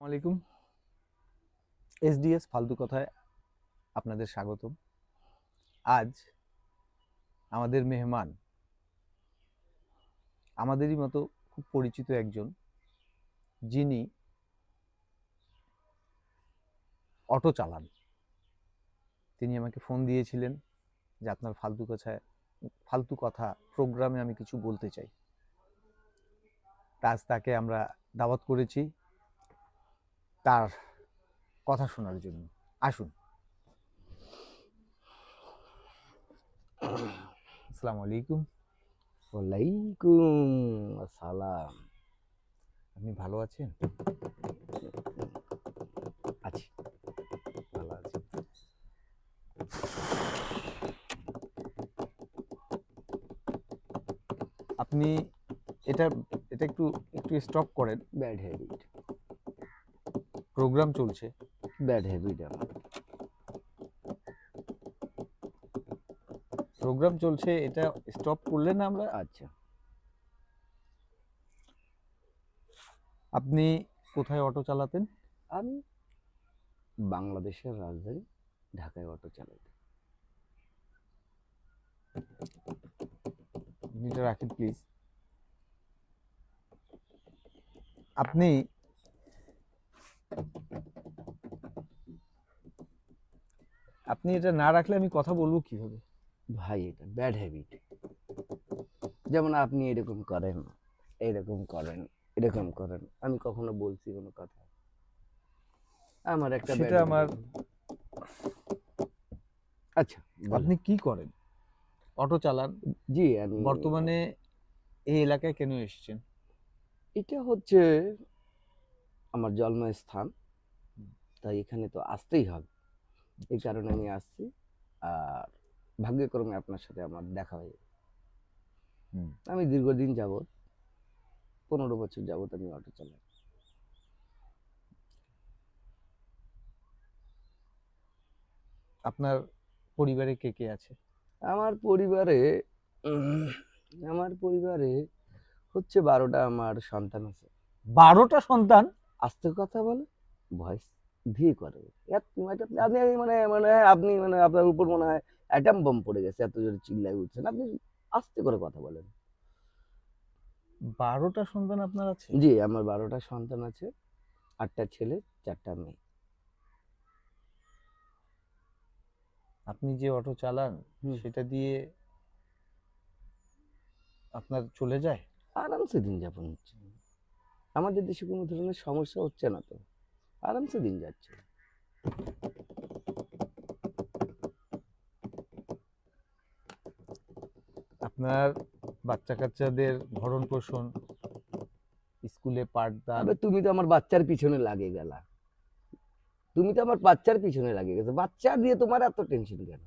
আলাইকুম। এসডিএস ফালতু কথায় আপনাদের স্বাগতম। আজ আমাদের মেহমান আমাদেরই মতো খুব পরিচিত একজন, যিনি অটো চালান। তিনি আমাকে ফোন দিয়েছিলেন যে আপনার ফালতু কথা প্রোগ্রামে আমি কিছু বলতে চাই। আজ তাকে আমরা দাওয়াত করেছি তার কথা শোনার জন্য। আসুন। আসসালামু আলাইকুম। ওয়ালাইকুম আসসালাম। আপনি ভালো আছেন? আছি, ভালো আছি। আপনি এটা এটা একটু একটু স্টপ করেন। ব্যাড হ্যাবিট, প্রোগ্রাম চলছে। ব্যাড হ্যাবিট আমার। প্রোগ্রাম চলছে, এটা স্টপ করলে না আমরা। আচ্ছা, আপনি কোথায় অটো চালাতেন? আমি বাংলাদেশের রাজধানী ঢাকায় অটো চালাই। এটা রাখেন প্লিজ। আপনি আপনি এটা না রাখলে আমি কথা বলবো কিভাবে? ভাই, এটা ব্যাড হ্যাবিট। যেমন আপনি এরকম করেন, এরকম করেন, এরকম করেন, আমি কখনো বলছি কোনো কথা? আমার একটা ব্যাড সেটা আমার। হ্যাবিট। আচ্ছা, আপনি বলেন। কি করেন? অটো চালান। জি, আমি বর্তমানে এই এলাকায় কেন এসেছেন? এটা হচ্ছে আমার জন্মস্থান, তাই এখানে তো আসতেই হবে। এই কারণে আমি আসছি। আর ভাগ্যক্রমে আপনার সাথে আমার দেখা হয়ে গেছে। আমি দীর্ঘদিন যাবৎ 15 বছর যাবৎ আমি অটো চালাই। আপনার পরিবারে কে কে আছে? আমার পরিবারে উম, আমার পরিবারে হচ্ছে 12টা আমার সন্তান আছে। 12টা সন্তান? আস্তে কথা বলে, ভয়েস ধীরে করে। আপনি মানে মানে আপনি মানে আপনার উপর মনে হয় অ্যাটম বম পড়ে গেছে, এত জোরে চিল্লায় উঠছেন। আপনি আস্তে করে কথা বলেন। 12টা সন্তান আপনার আছে? জি, আমার 12টা সন্তান আছে, 8টা ছেলে, 4টা মেয়ে। আপনি যে অটো চালান হুম, সেটা দিয়ে আপনার চলে যায়? আরামসে দিন যাপন হচ্ছে। আমাদের দেশে কোনো ধরনের সমস্যা হচ্ছে না তো, আরামসে দিন যাচ্ছে। আপনার বাচ্চা কাচ্চাদের ভরণ পোষণ, স্কুলে পাঠদান। আবে তুমি তো আমার বাচ্চার পিছনে লাগে গেলা। তুমি তো আমার বাচ্চার পিছনে লাগে গেছো। বাচ্চা দিয়ে তোমার এত টেনশন কেন?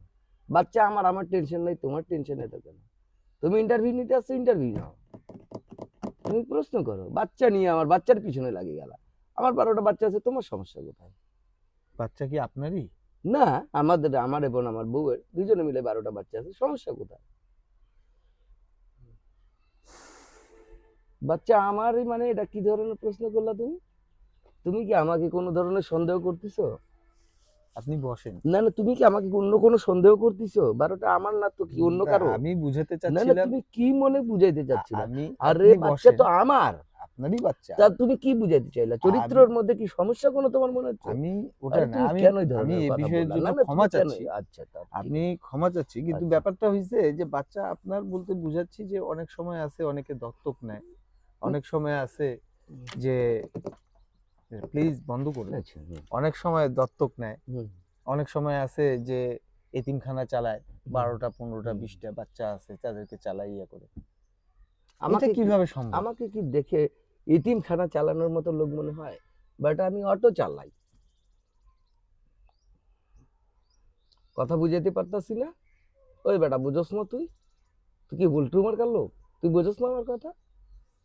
বাচ্চা আমার টেনশন নাই, তোমার টেনশন এত কেন? তুমি ইন্টারভিউ নিতে আসছো, ইন্টারভিউ নাও। তুমি প্রশ্ন করো, বাচ্চা নিয়ে আমার বাচ্চার পিছনে লাগে গেলা। আমার 12টা বাচ্চা আছে, তোমার সমস্যা কোথায়? বাচ্চা কি আপনারই? না, আমার এবং আমার বউয়ের দুজনে মিলে 12টা বাচ্চা আছে, সমস্যা কোথায়? বাচ্চা আমারই মানে এটা কি ধরনের প্রশ্ন করলা তুমি? তুমি কি আমাকে কোনো ধরনের সন্দেহ করতেছো? আপনি বসেন। না না, তুমি কি আমাকে অন্য কোনো সন্দেহ করতেছো? 12টা আমার না তো, কি অন্য না, কারো? আমি বুঝাতে না না, চাচ্ছিলাম। তুমি কি মনে বুঝাইতে চাচ্ছিলা? আমি আরে আপনি বাচ্চা বসেন। তো আমার। আপনারই বাচ্চা। তা তুমি কি বুঝাইতে চাইলা? আমি চরিত্রের মধ্যে কি সমস্যা কোনো তোমার মনে হচ্ছে? আমি ওটা আরে না, তুমি আমি কেন এই আমি ধরনের এই কথা বিষয়ের বললা? জন্য না না, তুমি ক্ষমা কেন? চাচ্ছি। আচ্ছা, তা ঠিক আমি আছে। ক্ষমা চাচ্ছি, কিন্তু আচ্ছা, ব্যাপারটা হইছে যে বাচ্চা আপনার বলতে বুঝাচ্ছি যে অনেক সময় আছে অনেকে দত্তক নেয়, হুম, অনেক সময় আছে হুম, যে প্লিজ বন্ধ করুন। আচ্ছা, হুম, অনেক সময় দত্তক নেয়, হুম, অনেক সময় আছে যে এতিমখানা চালায়। হুম, 12টা 15টা হুম। 20টা বাচ্চা আছে, তাদেরকে চালাই ইয়া করে। এটা আমাকে কি কিভাবে সম্ভব? আমাকে কি দেখে এতিমখানা চালানোর মতো লোক মনে হয়? বাট আমি অটো চালাই। কথা বুঝাইতে পারতাছি না? ওই বেটা, বুঝোস না তুই? তুই কি বল্টু মার্কার লোক? তুই বুঝোস না আমার কথা?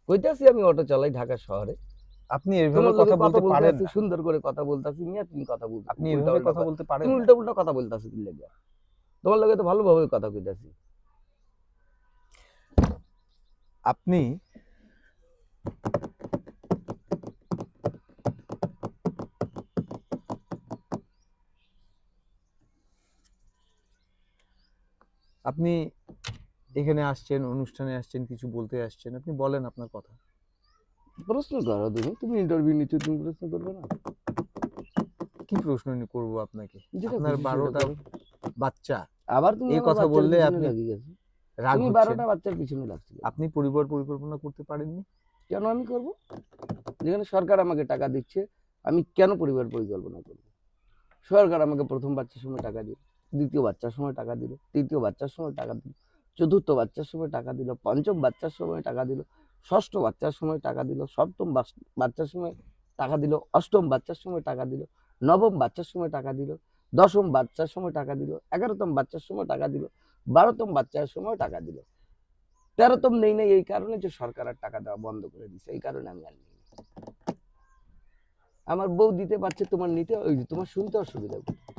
কইতাছি আমি অটো চালাই ঢাকা শহরে। আপনি এভাবে তোমার লগে কথা কথা বলতে বলতে পারেন আছি, না। সুন্দর করে কথা বলতাছি, মিয়া তুমি কথা বলতে আপনি উল্টা এভাবে উল্টা কথা বলতে পারেন তুমি না। উল্টা উল্টা কথা বলতাছো কি লাগা? তোমার লগে তো ভালোভাবে কথা কইতাছি। আপনি আপনি এখানে আসছেন, অনুষ্ঠানে আসছেন, কিছু বলতে আসছেন, আপনি বলেন আপনার কথা। প্রশ্ন করো, তুমি ইন্টারভিউ নিচ্ছ, তুমি প্রশ্ন করবে না? কি প্রশ্ন করবো আপনাকে? যেটা আপনার খুশি সেটা 12টা করো। বাচ্চা, আবার তুমি এই আমার কথা বাচ্চার বললে পিছনে আপনি লাগিয়ে গেছো। রাগ তুমি হচ্ছেন। 12টা বাচ্চার পিছনে লাগছিলে। আপনি পরিবার পরিকল্পনা করতে পারেননি? কেন আমি করব? যেখানে সরকার আমাকে টাকা দিচ্ছে, আমি কেন পরিবার পরিকল্পনা করব? সরকার আমাকে প্রথম বাচ্চার সময় টাকা দিল, দ্বিতীয় বাচ্চার সময় টাকা দিল, তৃতীয় বাচ্চার সময় টাকা দিল, চতুর্থ বাচ্চার সময় টাকা দিল, পঞ্চম বাচ্চার সময় টাকা দিল, ষষ্ঠ বাচ্চার সময় টাকা দিল, সপ্তম বাচ্চার সময় টাকা দিল, অষ্টম বাচ্চার সময় টাকা দিল, নবম বাচ্চার সময় টাকা দিল, দশম বাচ্চার সময় টাকা দিল, 11তম বাচ্চার সময় টাকা দিল, 12তম বাচ্চার সময় টাকা দিল। 13তম নেই নাই এই কারণে যে সরকার আর টাকা দেওয়া বন্ধ করে দিছে, এই কারণে আমি আর নিই না। আমার বউ দিতে পারছে, তোমার নিতে ওই যে তোমার শুনতে অসুবিধা কোথায়?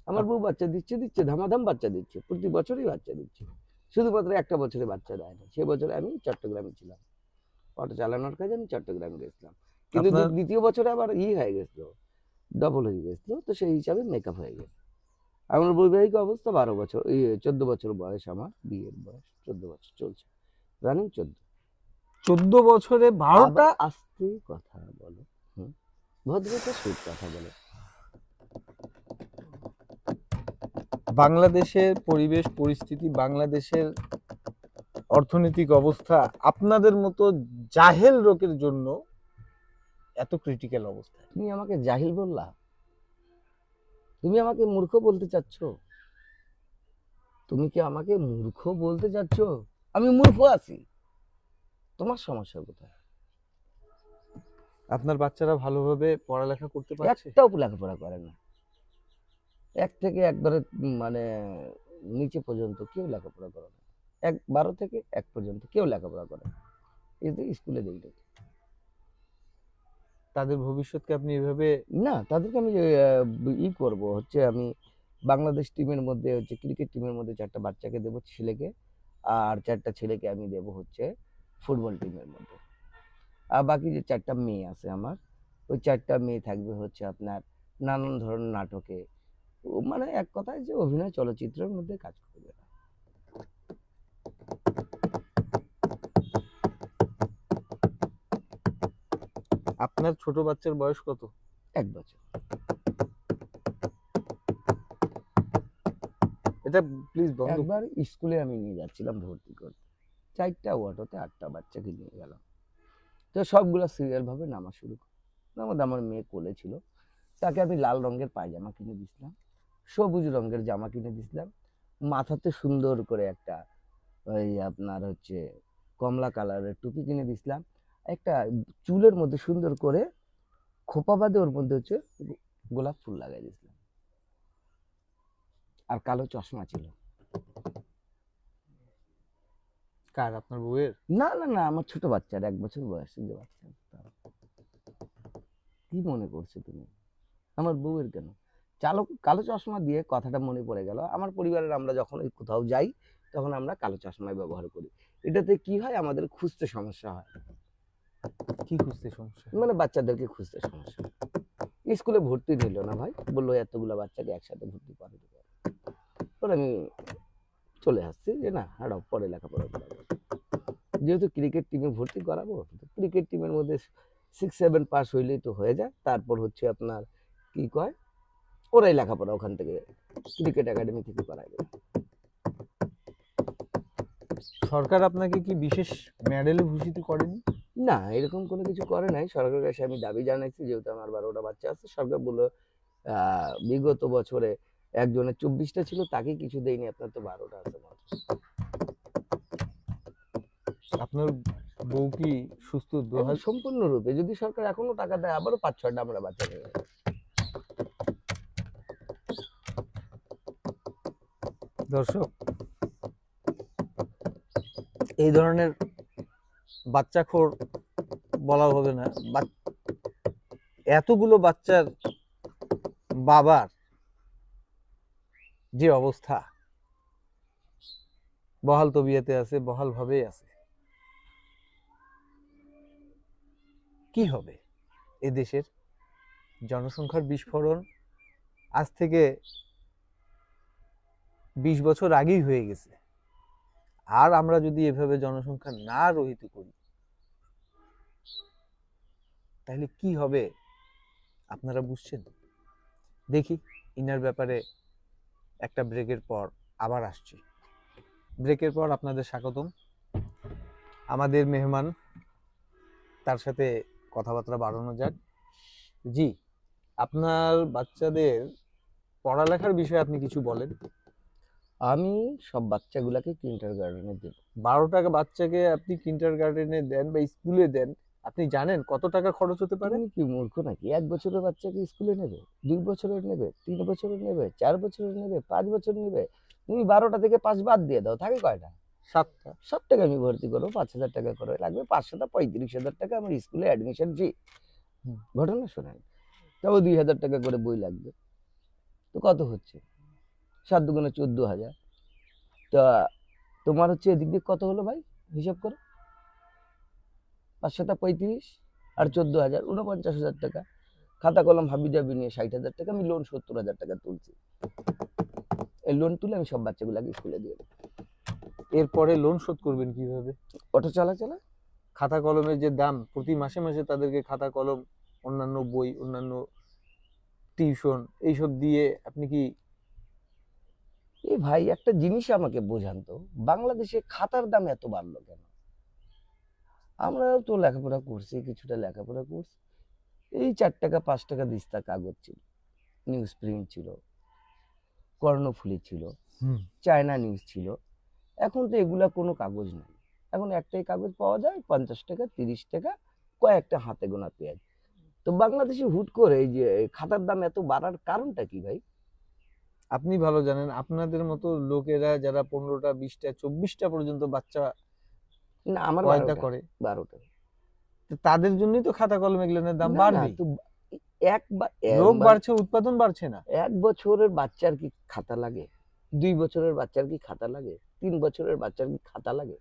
আমার বউ বাচ্চা দিচ্ছে ধামাধাম বাচ্চা দিচ্ছে, প্রতি বছরই বাচ্চা দিচ্ছে। শুধুমাত্র একটা বছরে বাচ্চা দেয় না, সে বছরে আমি চট্টগ্রামে ছিলাম, অটো চালানোর কাজে আমি চট্টগ্রামে গেছিলাম। কিন্তু আপনার দ্বিতীয় বছরে আবার হয়ে গেছিল, ডবল হয়ে গেছিল, তো সেই হিসাবে মেকআপ হয়ে গেছে। আমার বৈবাহিক অবস্থা 12 বছর, 14 বছর বয়স, আমার বিয়ের বয়স 14 বছর চলছে, রানিং 14। 14 বছরে 12টা? আস্তে কথা বলো, ভদ্রতা সহিত কথা বলো। বাংলাদেশের পরিবেশ পরিস্থিতি, বাংলাদেশের অর্থনৈতিক অবস্থা আপনাদের মতো জাহেল লোকের জন্য এত ক্রিটিক্যাল অবস্থা। তুমি আমাকে জাহিল বললা? তুমি আমাকে মূর্খ বলতে চাচ্ছ? তুমি কি আমাকে মূর্খ বলতে চাচ্ছ? আমি মূর্খ আছি? তোমার সমস্যা কোথায়? আপনার বাচ্চারা ভালোভাবে পড়ালেখা করতে পারছে? একটাও লেখাপড়া করে না। এক থেকে একবারে মানে নিচে পর্যন্ত কেউ লেখাপড়া করে না। 12 থেকে 1 পর্যন্ত কেউ লেখাপড়া করে না। এই যে স্কুলে দেই না। তাদের ভবিষ্যৎকে আপনি এভাবে? না, তাদেরকে আমি করব হচ্ছে, আমি বাংলাদেশ টিমের মধ্যে হচ্ছে ক্রিকেট টিমের মধ্যে 4টা বাচ্চাকে দেব, ছেলেকে, আর 4টা ছেলেকে আমি দেব হচ্ছে ফুটবল টিমের মধ্যে। আর বাকি যে 4টা মেয়ে আছে আমার, ওই 4টা মেয়ে থাকবে হচ্ছে আপনার নানান ধরনের নাটকে, মানে এক কথায় যে অভিনয় চলচ্চিত্রের মধ্যে কাজ করবে। আপনার ছোট বাচ্চার বয়স কত? 1 বছর। এটা প্লিজ বন্ধ। একবার স্কুলে আমি নিয়ে যাচ্ছিলাম ভর্তি করতে, 4টা অটোতে 8টা বাচ্চাকে নিয়ে গেলাম। তো সবগুলা সিরিয়াল ভাবে নামা শুরু করে। আমার মেয়ে কোলে ছিল, তাকে আমি লাল রঙের পায়জামা কিনে দিছিলাম, সবুজ রঙের জামা কিনে দিছিলাম, মাথাতে সুন্দর করে একটা ওই আপনার হচ্ছে কমলা কালারের টুপি কিনে দিছিলাম, একটা চুলের মধ্যে সুন্দর করে খোপা বাঁধে ওর মধ্যে হচ্ছে গোলাপ ফুল লাগাই দিয়েছিলাম, আর কালো চশমা ছিল। কার? আপনার বউয়ের? না না না, আমার ছোট বাচ্চার 1 বছর বয়সী যে বাচ্চা, কি মনে করছো তুমি? আমার বউয়ের কেন? কালো চশমা দিয়ে কথাটা মনে পড়ে গেল, আমার পরিবারের আমরা যখন কোথাও যাই তখন আমরা কালো চশমাই ব্যবহার করি। এটাতে কি হয়, আমাদের খুঁজতে সমস্যা হয়। কি খুঁজতে সমস্যা? মানে বাচ্চাদেরকে খুঁজতে সমস্যা। স্কুলে ভর্তি নিল না ভাই, বললো এতগুলো বাচ্চাকে একসাথে ভর্তি করে দেবে। পরে আমি চলে আসছি যে না, হাঁটাও, পরে লেখাপড়া করাবো। যেহেতু ক্রিকেট টিমে ভর্তি করাবো, ক্রিকেট টিমের মধ্যে 6-7 পাস হইলেই তো হয়ে যায়, তারপর হচ্ছে আপনার কি কয়, ওরাই লেখাপড়া ওখান থেকে ক্রিকেট একাডেমি থেকে করাবে। সরকার আপনাকে কি বিশেষ মেডেলে ভূষিত করেনি? না, এরকম কোনো কিছু করে নাই। সরকারের কাছে আমি দাবি জানাইছি, যেহেতু আমার 12টা বাচ্চা আছে। সরকার বললো বিগত বছরে একজনের 24টা ছিল, তাকে কিছু দেয়নি, আপনার তো 12টা আছে মাত্র। আপনার বউ কি সুস্থ? সম্পূর্ণরূপে যদি সরকার এখনো টাকা দেয়, আবারও 5-6টা আমরা বাচ্চা নিয়ে যাবো। দর্শক, এই ধরনের বাচ্চাখোর বলা হবে না, এতগুলো বাচ্চার বাবার যে অবস্থা, বহাল তবিয়তে আছে, বহাল ভাবেই আছে। কি হবে এ দেশের জনসংখ্যার বিস্ফোরণ আজ থেকে 20 বছর আগেই হয়ে গেছে। আর আমরা যদি এভাবে জনসংখ্যা না রহিত করি তাহলে কি হবে আপনারা বুঝছেন? দেখি ইনার ব্যাপারে একটা ব্রেকের পর আবার আসছি। ব্রেকের পর আপনাদের স্বাগতম। আমাদের মেহমান, তার সাথে কথাবার্তা বাড়ানো যাক। জি, আপনার বাচ্চাদের পড়ালেখার বিষয়ে আপনি কিছু বলেন। আমি সব বাচ্চাগুলাকে কিন্ডার গার্ডেনে দেব। 12 টাকা বাচ্চাকে আপনি কিন্ডার গার্ডেনে দেন বা স্কুলে দেন, আপনি জানেন কত টাকা খরচ হতে পারে? তুমি কি মূর্খ নাকি? 1 বছরের বাচ্চাকে স্কুলে নেবে, 2 বছরের নেবে, 3 বছরের নেবে, 4 বছরের নেবে, 5 বছর নেবে? তুমি 12টা থেকে 5 বাদ দিয়ে দাও, থাকে কয়টা? 7টা। 7 টাকা আমি ভর্তি করবো, 5,000 টাকা করে লাগবে, 5 7 35,000 টাকা আমার স্কুলে অ্যাডমিশন ফি। হুম। ঘটনা শোনেন, তাও 2,000 টাকা করে বই লাগবে, তো কত হচ্ছে? 7 দুগুণে 14,000। তা তোমার হচ্ছে এদিক দিয়ে কত হলো ভাই, হিসাব করো। 5 7 35 আর 14,000, 49,000 টাকা। খাতা কলম হাবি জাবি নিয়ে 60,000 টাকা, আমি লোন 70,000 টাকা তুলছি। এই লোন তুলে আমি সব বাচ্চাগুলাকে স্কুলে দিয়ে দেবো। এরপরে লোন শোধ করবেন কিভাবে? অটো চালা খাতা কলমের যে দাম, প্রতি মাসে মাসে তাদেরকে খাতা কলম, অন্যান্য বই, অন্যান্য টিউশন এইসব দিয়ে আপনি কি? এই ভাই একটা জিনিস আমাকে বোঝান তো, বাংলাদেশে খাতার দাম এত বাড়লো কেন? আমরাও তো লেখাপড়া করছি, কিছুটা লেখাপড়া করছি। এই 4 টাকা 5 টাকা দিস্তা কাগজ ছিল, নিউজ প্রিন্ট ছিল, কর্ণফুলি ছিল, চায়না নিউজ ছিল। এখন তো এগুলা কোনো কাগজ নাই। এখন একটাই কাগজ পাওয়া যায় 50 টাকা 30 টাকা, কয়েকটা হাতে গোনা পেঁয়াজ। তো বাংলাদেশে হুট করে এই যে খাতার দাম এত বাড়ার কারণটা কি ভাই? আপনি ভালো জানেন, আপনাদের মতো লোকেরা যারা 15টা 20টা 24টা পর্যন্ত বাচ্চা না আমার পয়দা 12টা করে, 12টা। তো তাদের জন্যই তো খাতা কলম এগুলোর দাম না না, বাড়বে। তো এক লোক মানে বাড়ছে, উৎপাদন বাড়ছে না। 1 বছরের বাচ্চার কি খাতা লাগে? 2 বছরের বাচ্চার কি খাতা লাগে? 3 বছরের বাচ্চার কি খাতা লাগে?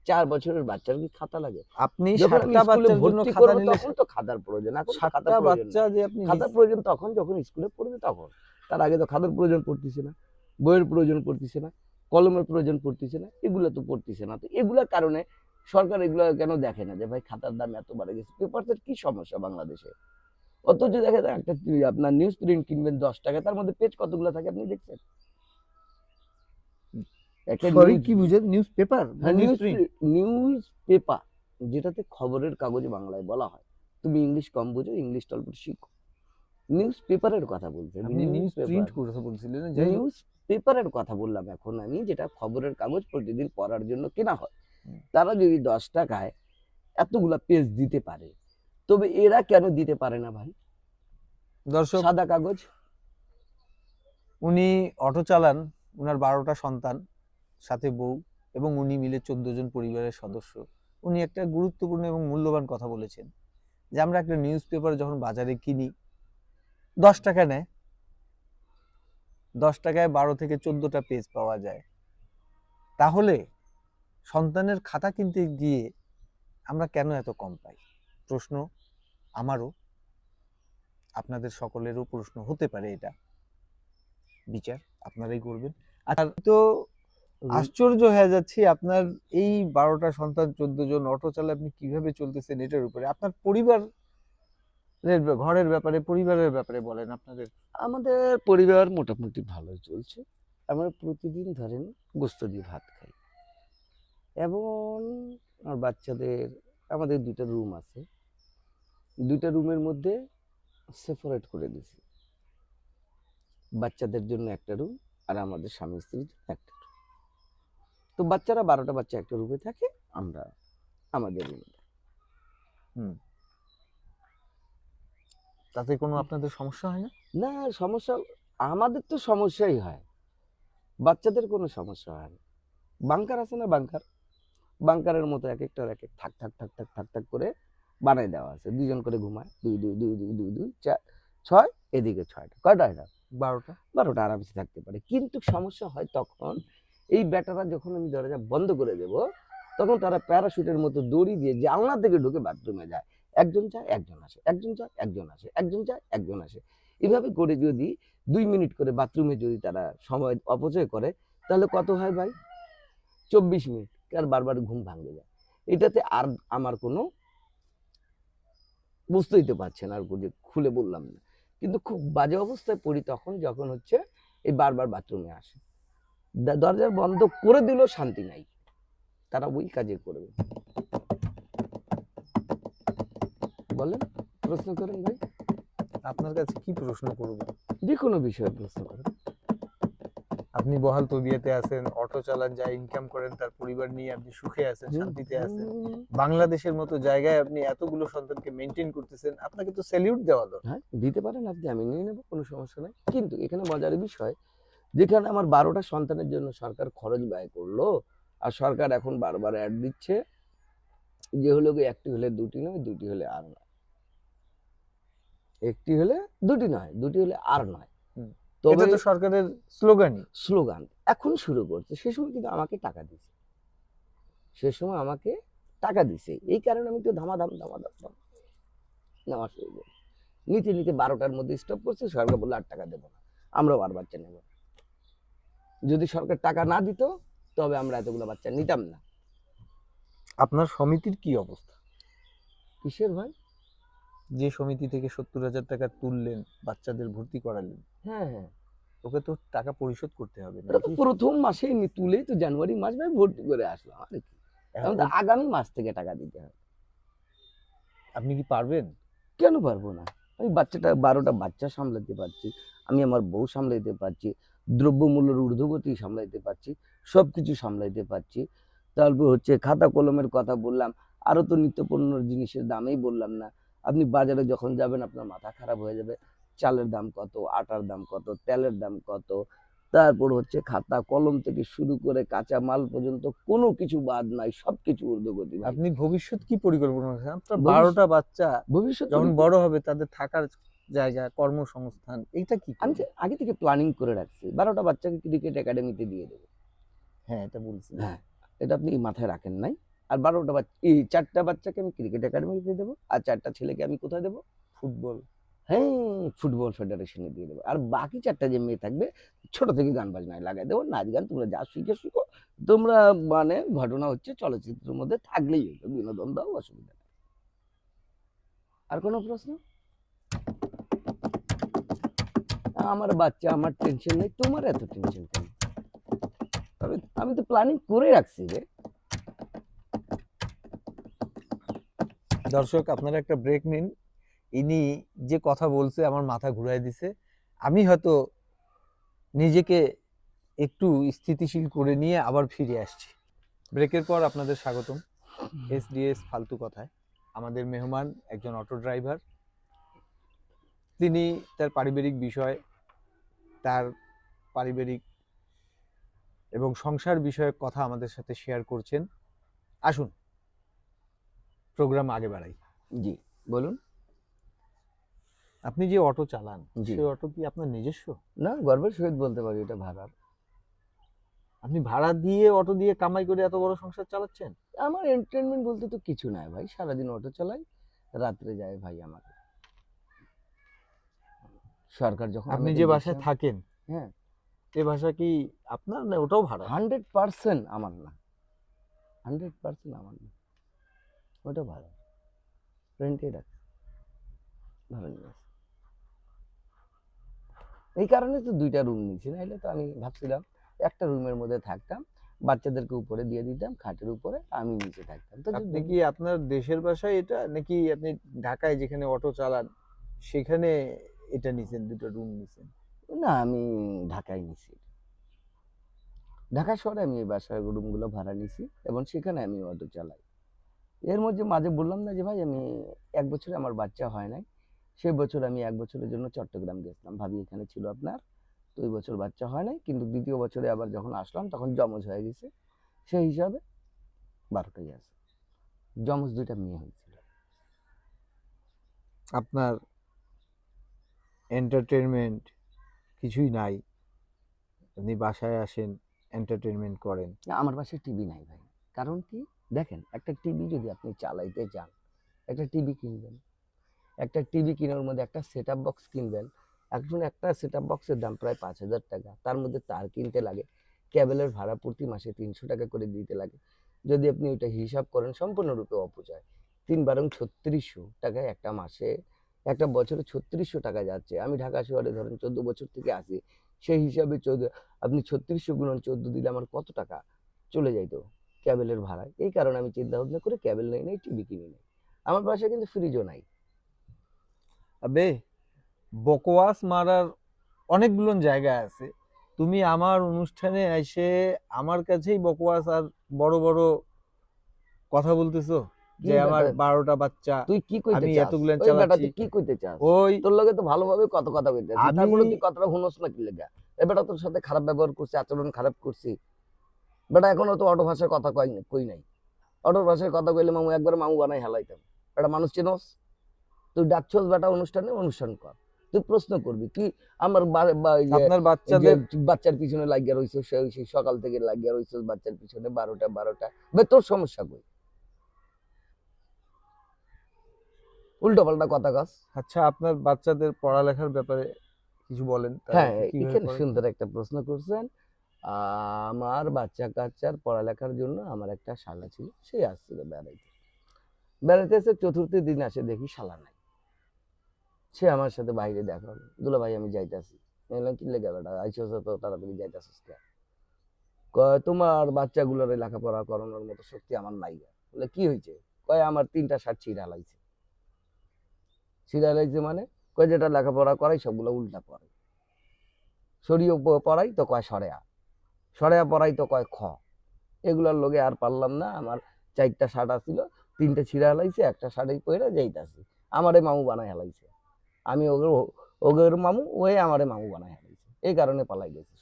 4 বছরের বাচ্চার কি খাতা লাগে? আপনি যখন আমি 7টা স্কুলে বাচ্চার জন্য ভর্তি খাতা করবো নিলে তখন তো খাতার প্রয়োজন, এখন তো খাতার 7টা প্রয়োজন বাচ্চা নাই। যে আপনি খাতার প্রয়োজন তখন যখন স্কুলে পড়বে তখন। তার আগে তো খাতার প্রয়োজন পড়তেছে না, বইয়ের প্রয়োজন পড়তেছে না, কলমের প্রয়োজন পড়তেছে না, এগুলো তো পড়তেছে না। তো এগুলোর কারণে সরকার এগুলো কেন দেখে না যে ভাই খাতার দাম এত বাড়ে গেছে? পেপারসের কি সমস্যা বাংলাদেশে? অথচ দেখা যায় একটা আপনার নিউজ প্রিন্ট কিনবেন 10 টাকা, তার মধ্যে পেজ কতগুলো থাকে আপনি দেখছেন? একটা সরি নিউজ, কি বুঝেন? নিউজ পেপার না হ্যাঁ news news print? News paper, যেটাতে খবরের কাগজ বাংলায় বলা হয়। তুমি ইংলিশ কম বুঝো, ইংলিশটা অল্প শিখো। নিউজ পেপারের কথা বলছি আমি, আপনি নিউজ নিউজ পেপার, প্রিন্ট কথা বলছিলেন না, যাই হোক। নিউজ পেপারের কথা বললাম এখন আমি, যেটা খবরের কাগজ প্রতিদিন পড়ার জন্য কেনা হয়। হুম। তারা যদি 10 টাকায় এতগুলা পেজ দিতে পারে, তবে এরা কেন দিতে পারে না ভাই? দর্শক, সাদা কাগজ। উনি অটো চালান, উনার 12টা সন্তান, সাথে বউ, এবং উনি মিলে 14 জন পরিবারের সদস্য। উনি একটা গুরুত্বপূর্ণ এবং মূল্যবান কথা বলেছেন যে আমরা একটা নিউজ পেপার যখন বাজারে কিনি 10 টাকা নেয়, 10 টাকায় 12 থেকে 14টা পেজ পাওয়া যায়। তাহলে সন্তানের খাতা কিনতে গিয়ে আমরা কেন এত কম পাই? প্রশ্ন আমারও, আপনাদের সকলেরও প্রশ্ন হতে পারে এটা। বিচার আপনারাই করবেন। আর তো আশ্চর্য হয়ে যাচ্ছি, আপনার এই 12টা সন্তান, 14 জন অটো চালায়, আপনি কিভাবে চলতেছেন এটার উপরে। আপনার ঘরের ব্যাপারে, পরিবারের ব্যাপারে বলেন আপনাদের। আমাদের পরিবার মোটামুটি ভালোই চলছে। আমরা প্রতিদিন ধরেন গোস্ত দিয়ে ভাত খাই, এবং আমার বাচ্চাদের, আমাদের 2টা রুম আছে, 2টা রুমের মধ্যে সেপারেট করে দিছি। বাচ্চাদের জন্য একটা রুম, আর আমাদের স্বামী স্ত্রীর জন্য একটা রুম। তো বাচ্চারা 12টা বাচ্চা একটা রুমে থাকে, আমরা আমাদের রুমে থাকি। তাতে কোনো আপনাদের সমস্যা হয় না? না সমস্যা, আমাদের তো সমস্যাই হয়, বাচ্চাদের কোনো সমস্যা হয় না। বাংকার আছে না, বাংকার, বাংকারের মতো এক একটার এক এক থাক থাক থাক থাক থাক থাক করে বানাই দেওয়া আছে। 2 জন করে ঘুমায়, 2 2 2 2 2 2 4 6, এদিকে 6টা, কয়টা হয় না? 12টা। 12টা আরামসে থাকতে পারে। কিন্তু সমস্যা হয় তখন, এই বেটারা যখন আমি দরজা বন্ধ করে দেব, তখন তারা প্যারাশুটের মতো দড়ি দিয়ে জানলা থেকে ঢুকে বাথরুমে যায়। একজন যায় একজন আসে, একজন যায় একজন আসে, একজন যায় একজন আসে। এভাবে করে যদি 2 মিনিট করে বাথরুমে যদি তারা সময় অপচয় করে, তাহলে কত হয় ভাই? 24 মিনিট। আর বারবার ঘুম ভাঙে যায়। এটাতে আর আমার কোনো বুঝতেই তো পারছেন, আর যে খুলে বললাম না। কিন্তু খুব বাজে অবস্থায় পড়ি তখন, যখন হচ্ছে এই বারবার বাথরুমে আসে। দরজা বন্ধ করে দিলেও শান্তি নাই। তারা ওই কাজে করবে। বলেন, প্রশ্ন করেন ভাই। আপনার কাছে কি প্রশ্ন করব? যে কোনো বিষয়ে প্রশ্ন করেন। আপনি বহাল তবিয়তে আছেন, অটো চালান, যা ইনকাম করেন তার পরিবার নিয়ে আপনি সুখে আছেন, শান্তিতে আছেন। বাংলাদেশের মতো জায়গায় আপনি এতগুলো সন্তানকে মেনটেন করতেছেন, আপনাকে তো স্যালিউট দেওয়া দরকার। হ্যাঁ, দিতে পারেন আপনি, আমি নিয়ে নেবো, কোনো সমস্যা নাই। কিন্তু এখানে মজার বিষয়, যেখানে আমার 12টা সন্তানের জন্য সরকার খরচ ব্যয় করলো, আর সরকার এখন বারবার অ্যাড দিচ্ছে যে হলো গিয়ে একটি হলে দুটি নয়, দুটি হলে আর নয়, একটি হলে দুটি নয়, দুটি হলে আর নয়। হুম। তবে এটা তো সরকারের স্লোগানই। স্লোগান এখন শুরু করছে, সে সময় কিন্তু আমাকে টাকা দিছে, সে সময় আমাকে টাকা দিছে, এই কারণে আমি তো ধামাধাম নেওয়া শুরু করি। নিতে নিতে 12টার মধ্যে স্টপ করছে, সরকার বললো আর টাকা দেবো না, আমরাও আর বাচ্চা নেব না। যদি সরকার টাকা না দিত তবে আমরা এতগুলো বাচ্চা নিতাম না। আপনার সমিতির কি অবস্থা? কিসের ভাই? যে সমিতি থেকে 70,000 টাকা তুললেন, বাচ্চাদের ভর্তি করালেন, হ্যাঁ হ্যাঁ, ওকে তো টাকা পরিশোধ করতে হবে এটা তো নাকি? প্রথম মাসে তুলেই তো জানুয়ারি মাস ভাই ভর্তি করে আসলাম, আর কি। এখন তো আগামী মাস থেকে টাকা দিতে হবে। আপনি কি পারবেন? কেন পারবো না? আমি 12টা বাচ্চা সামলাতে পারছি, আমি আমার বউ সামলাইতে পারছি, দ্রব্যমূল্যের ঊর্ধ্বগতি সামলাইতে পারছি, সবকিছু সামলাইতে পারছি। তারপর হচ্ছে খাতা কলমের কথা বললাম, আরো তো নিত্যপণ্য জিনিসের দামেই বললাম না। আপনি বাজারে যখন যাবেন আপনার মাথা খারাপ হয়ে যাবে, চালের দাম কত, আটার দাম কত, তেলের দাম কত। তারপর হচ্ছে খাতা কলম থেকে শুরু করে কাঁচা মাল পর্যন্ত কোনো কিছু বাদ নাই, সবকিছু ঊর্ধ্বগতি ভাই। আপনি ভবিষ্যৎ কি পরিকল্পনা করেছেন? আপনার ভবিষ্যৎ- 12টা বাচ্চা ভবিষ্যৎ যখন বড় হবে তাদের থাকার জায়গা, কর্মসংস্থান, এইটা কি আমি করবেন? আগে থেকে প্ল্যানিং করে রাখছি, 12টা বাচ্চাকে ক্রিকেট একাডেমিতে দিয়ে দেবো। হ্যাঁ, এটা বলছিলেন। হ্যাঁ, এটা আপনি মাথায় রাখেন নাই। আর 12টা বাচ্চা, এই 4টা বাচ্চাকে আমি ক্রিকেট একাডেমিতে দেবো, আর 4টা ছেলেকে আমি কোথায় দেবো? ফুটবল। হ্যাঁ, ফুটবল ফেডারেশনে দিয়ে দেবো। আর বাকি 4টা যে মেয়ে থাকবে, ছোট থেকে গান বাজনায় লাগাই দেবো, নাচ গান তোমরা যা শিখো। তোমরা মানে ঘটনা হচ্ছে চলচ্চিত্রের মধ্যে থাকলেই হলো, বিনোদন দাও, অসুবিধা নেই। আর কোনো প্রশ্ন? আমার বাচ্চা, আমার টেনশন নেই, তোমার এত টেনশন কেন? আমি তো প্ল্যানিং করে রাখছি রে। দর্শক, আপনারা একটা ব্রেক নিন। ইনি যে কথা বলছে আমার মাথা ঘুরাই দিছে। আমি হয়তো নিজেকে একটু স্থিতিশীল করে নিয়ে আবার ফিরে আসছি। ব্রেকের পর আপনাদের স্বাগতম এসডিএস ফালতু কথায়। আমাদের মেহমান একজন অটো ড্রাইভার। তিনি তার পারিবারিক বিষয়, তার পারিবারিক এবং সংসার বিষয়ক কথা আমাদের সাথে শেয়ার করছেন। আসুন প্রোগ্রাম আগে বাড়াই। জি বলুন। আপনি যে অটো চালান, জি। সেই অটো কি আপনার নিজস্ব? না, গর্বের সহিত বলতে পারি এটা ভাড়ার। আপনি ভাড়া দিয়ে অটো দিয়ে কামাই করে এত বড় সংসার চালাচ্ছেন? আমার এন্টারটেনমেন্ট বলতে তো কিছু নাই ভাই, সারাদিন অটো চালাই, রাত্রে যায় ভাই আমাকে। সরকার যখন আপনি আমাকে যে দিচ্ছে, বাসায় থাকেন, হ্যাঁ, এই বাসা কি আপনার, না ওটাও ভাড়া? 100% আমার না, 100% আমার না, ওটা ভাড়া, রেন্টে রাখি, ভাড়া নিয়ে আসি। এই কারণে তো 2টা রুম নিয়েছি, নাহলে তো আমি ভাবছিলাম একটা রুমের মধ্যে থাকতাম, বাচ্চাদেরকে উপরে দিয়ে দিতাম খাটের উপরে, আমি নিচে থাকতাম। তো আপনি কি আপনার দেশের বাসায় এটা, নাকি আপনি ঢাকায় যেখানে অটো চালান সেখানে এটা নিছেন, দুটো রুম নিছেন? না, আমি ঢাকায় নিছি, ঢাকা শহরে আমি এই বাসার রুমগুলো ভাড়া নিছি এবং সেখানে আমি অটো চালাই। এর মধ্যে মাঝে বললাম না যে ভাই আমি 1 বছরে আমার বাচ্চা হয় নাই, সেই বছর আমি 1 বছরের জন্য চট্টগ্রাম গেছিলাম, ভাবি এখানে ছিল আপনার, তো ওই বছর বাচ্চা হয় নাই, কিন্তু দ্বিতীয় বছরে আবার যখন আসলাম তখন জমজ হয়ে গেছে, সেই হিসাবে 12টাই আছে, জমজ 2টা মেয়ে হয়েছিল। আপনার এন্টারটেনমেন্ট কিছুই নাই, আপনি বাসায় আসেন, এন্টারটেনমেন্ট করেন? না, আমার বাসায় টিভি নাই ভাই। কারণ কি, দেখেন, একটা টিভি যদি আপনি চালাইতে চান, একটা টিভি কিনবেন, একটা টিভি কেনার মধ্যে একটা সেট আপ বক্স কিনবেন, এখন একটা সেট আপ বক্সের দাম প্রায় 5,000 টাকা, তার মধ্যে তার কিনতে লাগে, ক্যাবেলের ভাড়া প্রতি মাসে 300 টাকা করে দিতে লাগে। যদি আপনি ওইটা হিসাব করেন সম্পূর্ণরূপে অপচয়। 3 বারং 3600 টাকায় একটা মাসে, একটা বছরে 3600 টাকা যাচ্ছে। আমি ঢাকা শহরে ধরেন 14 বছর থেকে আছি। সেই হিসাবে আপনি 3600 গুণন 14 দিলে আমার কত টাকা চলে যাইতো ক্যাবেলের ভাড়ায়। এই কারণে আমি চিন্তা ভাবনা করে ক্যাবেল নেই নাই, টিভি কিনি নাই। আমার বাসায় কিন্তু ফ্রিজও নাই। আবে বকওয়াস মারার অনেকগুলো জায়গা আছে, তুমি আমার অনুষ্ঠানে এসে আমার কাছেই বকওয়াস আর বড় বড় কথা বলতেছো কি যে আমার বেটা 12টা বাচ্চা, তুই কি কইতে আমি চাস? এতগুলো ওই বেটা চালাচ্ছি। তুই কি কইতে চাস? ওই তোর লগে তো ভালোভাবে কথা কইতেছি। আমি তারপরে তুই কথাটা শুনস না কি লেগা? এ বেটা তোর সাথে খারাপ ব্যবহার করছি, আচরণ খারাপ করছি। বেটা এখনো তো অটো ভাষায় কথা কই নাই। অটো ভাষায় কথা কইলে মামু একবার মামু বানাই হেলাইতাম। বেটা মানুষ চিনস? তুই ডাকছস বেটা অনুষ্ঠানে, অনুষ্ঠান কর। তুই প্রশ্ন করবি কি আমার এই আপনার যে বাচ্চাদের বাচ্চার পিছনে লাগিয়া রইছস, সেই সকাল থেকে লাগিয়া রইছস বাচ্চার পিছনে 12টা। বে তোর সমস্যা কই? উল্টো পাল্টা কথা কস। আচ্ছা, আপনার বাচ্চাদের পড়ালেখার ব্যাপারে কিছু বলেন, তারা হ্যাঁ, কিভাবে এখানে পড়ে? সুন্দর একটা প্রশ্ন করছেন। আমার বাচ্চা-কাচ্চার পড়ালেখার জন্য আমার একটা শালা ছিল। সে আসছিল বেড়াইতে। বেড়াইতে এসে ৪র্থ দিন আসে দেখি শালা নাই। সে আমার সাথে বাইরে দেখা হলো। "দুলা ভাই আমি যাইতাছি।" আমি বললাম, "কি লেগা বেটা? আইছস এত তাড়াতাড়ি যাইতাছিস কে?" কয়, "তোমার বাচ্চাগুলোরে লেখাপড়া করানোর মতো শক্তি আমার নাই।" বলে, "কি হইছে?" কয়, "আমার ৩টা শার্ট ছিঁড়া লাইছে।" ছিঁড়া লাইছে মানে? কয়, "যেটা লেখাপড়া করাই সবগুলো উল্টা পড়ে। সরিয়ে পড়াই তো কয় সরেয়া। সরেয়া পড়াই তো কয় খ।" এগুলার লগে আর পারলাম না। আমার 4টা শার্ট আছিল, 3টে ছিঁড়া হেলাইছে, একটা শার্টই পইরা যাইতাছি। আমারে মামু বানায় হেলাইছে। আমি ওগের মামু, ওই আমারে মামু বানায় হেলাইছে। এই কারণে পালাই গেছি।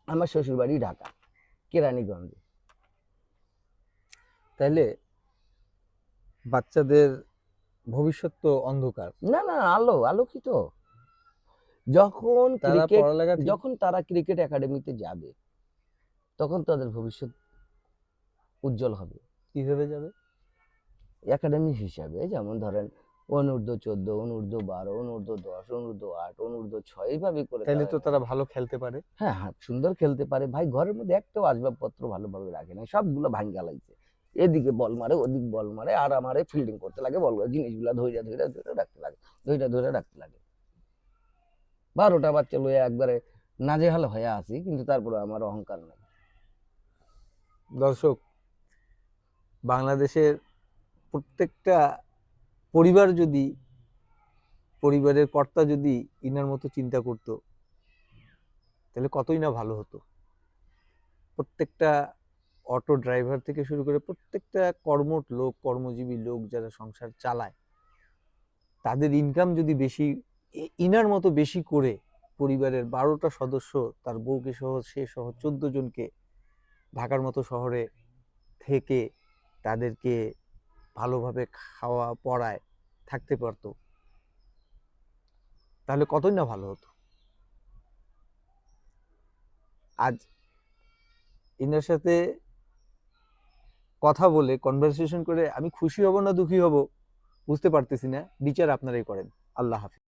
আমার শ্বশুর বাড়ি ঢাকা, কেরানীগঞ্জে। তাইলে বাচ্চাদের ভবিষ্যৎ তো অন্ধকার, না, না, আলোকিত। যখন তারা পড়ালেখা ঠিক যখন তারা ক্রিকেট একাডেমিতে যাবে, তখন তাদের ভবিষ্যৎ উজ্জ্বল হবে। কিভাবে যাবে? একাডেমি হিসাবে যেমন ধরেন অনূর্ধ্ব 14, অনূর্ধ্ব 12, অনূর্ধ্ব 10, অনূর্ধ্ব 8, অনূর্ধ্ব 6 এইভাবে করে তাইলে তারা তো তারা ভালো খেলতে পারে। হ্যাঁ, হ্যাঁ, সুন্দর খেলতে পারে। ভাই ঘরের মধ্যে একটাও আসবাবপত্র ভালোভাবে রাখে নাই। সবগুলো ভাইঙ্গা লাইছে। এদিকে বল মারে, ওদিক বল মারে, আর আমারে ফিল্ডিং করতে লাগে, বলগুলো জিনিসগুলা ধইরা রাখতে লাগে। ধইরা রাখতে লাগে। 12টা বাচ্চা লইয়া একবারে নাজেহাল হইয়া আছি, কিন্তু তারপরে আমার অহংকার নাই। দর্শক, বাংলাদেশের প্রত্যেকটা পরিবার যদি, পরিবারের কর্তা যদি ইনার মতো চিন্তা করতো, তাহলে কতই না ভালো হতো। প্রত্যেকটা অটো ড্রাইভার থেকে শুরু করে প্রত্যেকটা কর্মঠ লোক, কর্মজীবী লোক যারা সংসার চালায়, তাদের ইনকাম যদি বেশি, ইনার মতো বেশি করে পরিবারের 12টা সদস্য, তার বউকে সহ, সে সহ 14 জনকে ঢাকার মতো শহরে থেকে তাদেরকে ভালোভাবে খাওয়া পড়ায় থাকতে পারতো, তাহলে কতই না ভালো হতো। আজ ইনার সাথে কথা বলে, কনভারসেশন করে আমি খুশি হব না দুঃখী হব বুঝতে পারতেছি না। বিচার আপনারাই করেন। আল্লাহ হাফেজ।